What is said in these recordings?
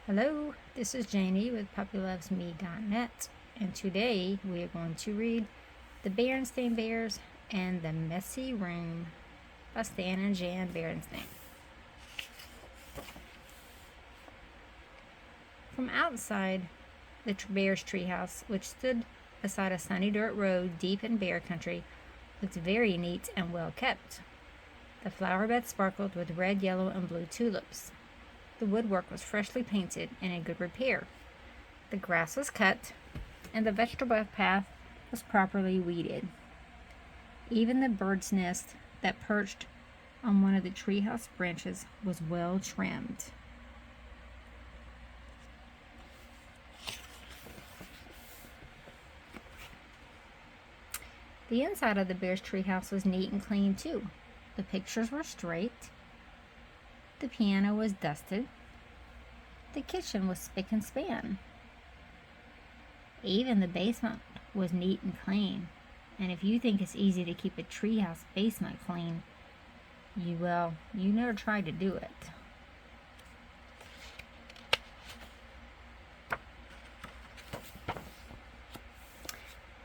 Hello, this is Janie with PuppyLovesMe.net, and today we are going to read The Berenstain Bears and the Messy Room by Stan and Jan Berenstain. From outside the Bear's Treehouse, which stood beside a sunny dirt road deep in bear country, looked very neat and well kept. The flower bed sparkled with red, yellow, and blue tulips. The woodwork was freshly painted and in good repair. The grass was cut, and the vegetable path was properly weeded. Even the bird's nest that perched on one of the treehouse branches was well trimmed. The inside of the bear's treehouse was neat and clean, too. The pictures were straight. The piano was dusted. The kitchen was spick and span. Even the basement was neat and clean. And if you think it's easy to keep a treehouse basement clean, you never tried to do it.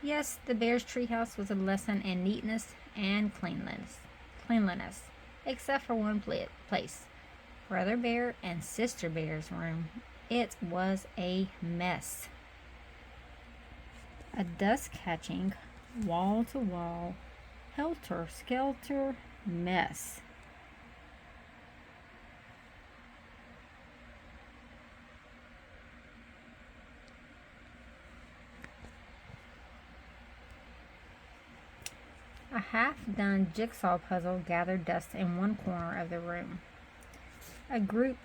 Yes, the bear's treehouse was a lesson in neatness and cleanliness, except for one place. Brother Bear and Sister Bear's room. It was a mess. A dust-catching, wall-to-wall, helter-skelter mess. A half-done jigsaw puzzle gathered dust in one corner of the room. A group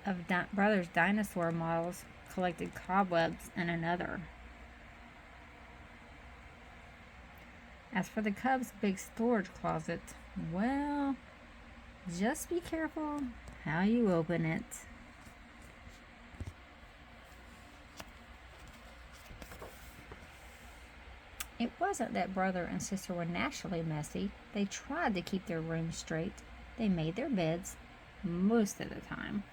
of brothers' dinosaur models collected cobwebs in another. As for the cubs' big storage closet, well, just be careful how you open it. It wasn't that brother and sister were naturally messy. They tried to keep their rooms straight. They made their beds most of the time.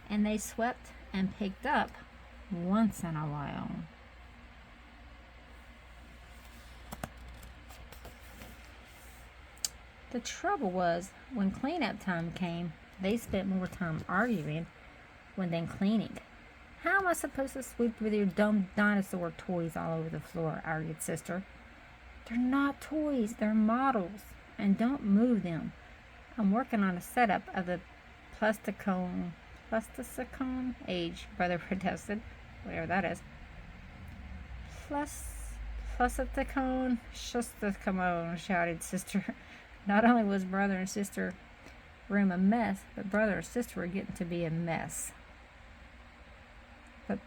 And they swept and picked up once in a while. The trouble was, when cleanup time came, they spent more time arguing than cleaning. How am I supposed to sweep with your dumb dinosaur toys all over the floor? Argued Sister. They're not toys, they're models, and don't move them. I'm working on a setup of the plasticone age, Brother protested. Whatever that is. Plasticone, shouted Sister. Not only was Brother and Sister room a mess, but Brother and Sister were getting to be a mess. But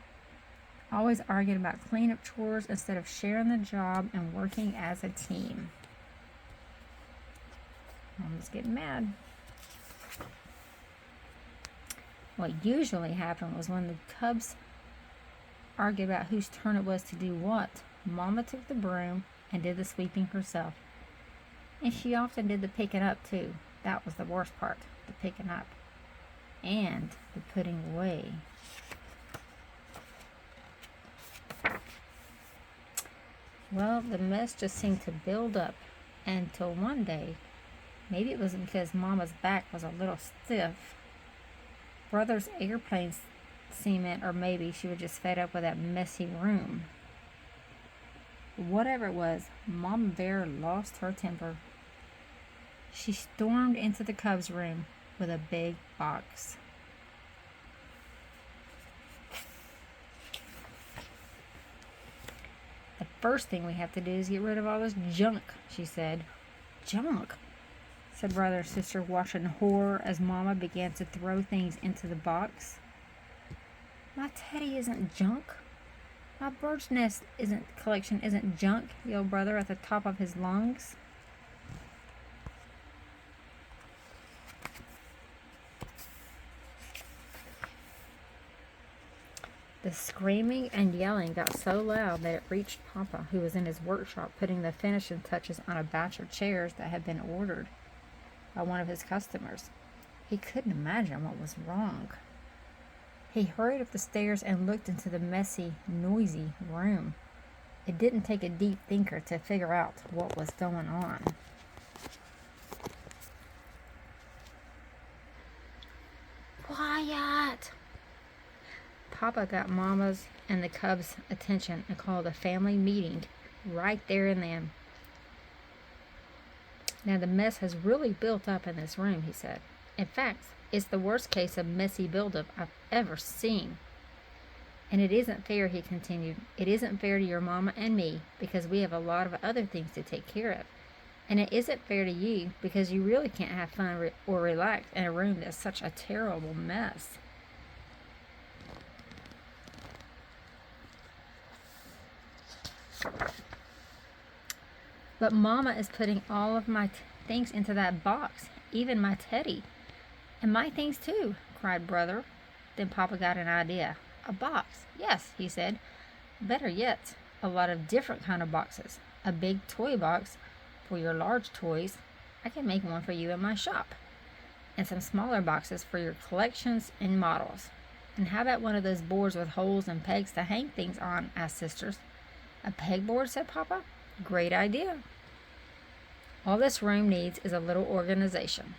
always arguing about cleanup chores instead of sharing the job and working as a team. Mom was getting mad. What usually happened was when the cubs argued about whose turn it was to do what, Mama took the broom and did the sweeping herself. And she often did the picking up too. That was the worst part, the picking up. And the putting away. Well, the mess just seemed to build up until one day, maybe it was because Mama's back was a little stiff, Brother's airplane cement, or maybe she was just fed up with that messy room. Whatever it was, Mama Bear lost her temper. She stormed into the cubs' room with a big box. The first thing we have to do is get rid of all this junk, she said. Junk? Said Brother and Sister, watching horror as Mama began to throw things into the box. My teddy isn't junk. My bird's nest collection isn't junk, yelled Brother at the top of his lungs. The screaming and yelling got so loud that it reached Papa, who was in his workshop putting the finishing touches on a batch of chairs that had been ordered by one of his customers. He couldn't imagine what was wrong. He hurried up the stairs and looked into the messy, noisy room. It didn't take a deep thinker to figure out what was going on. Quiet! Papa got Mama's and the cubs' attention and called a family meeting right there and then. Now the mess has really built up in this room, he said. In fact, it's the worst case of messy buildup I've ever seen. And it isn't fair, he continued. It isn't fair to your mama and me because we have a lot of other things to take care of. And it isn't fair to you because you really can't have fun or relax in a room that's such a terrible mess. But Mama is putting all of my things into that box, even my teddy. And my things too, cried Brother. Then Papa got an idea. A box. Yes, he said. Better yet, a lot of different kind of boxes. A big toy box for your large toys. I can make one for you in my shop. And some smaller boxes for your collections and models. And how about one of those boards with holes and pegs to hang things on? Asked Sisters. A pegboard, said Papa. Great idea. All this room needs is a little organization.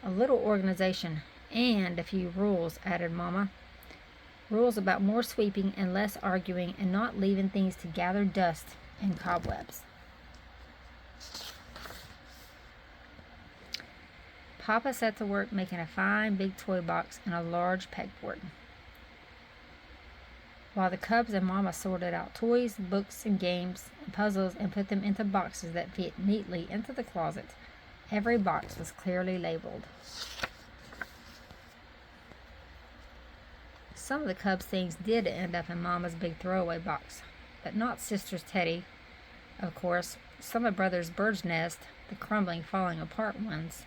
A little organization and a few rules, added Mama. Rules about more sweeping and less arguing and not leaving things to gather dust and cobwebs. Papa set to work making a fine big toy box and a large pegboard, while the cubs and Mama sorted out toys, books, and games and puzzles and put them into boxes that fit neatly into the closet. Every box was clearly labeled. Some of the cubs' things did end up in Mama's big throwaway box, but not Sister's teddy, of course. Some of Brother's bird's nest, the crumbling, falling apart ones.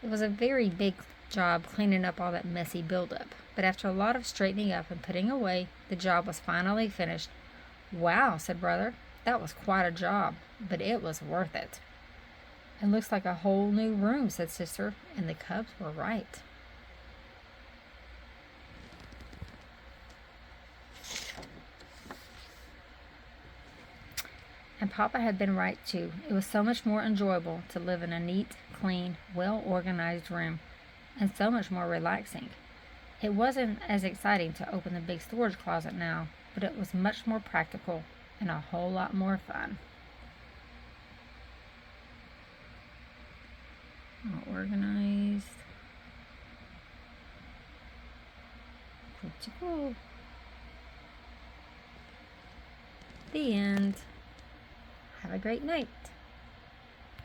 It was a very big job cleaning up all that messy buildup, but after a lot of straightening up and putting away, the job was finally finished. Wow, said Brother, that was quite a job, but it was worth it. It looks like a whole new room, said Sister, and the cubs were right. And Papa had been right, too. It was so much more enjoyable to live in a neat, clean, well-organized room, and so much more relaxing. It wasn't as exciting to open the big storage closet now, but it was much more practical and a whole lot more fun. All organized. Pretty cool. The end. Have a great night.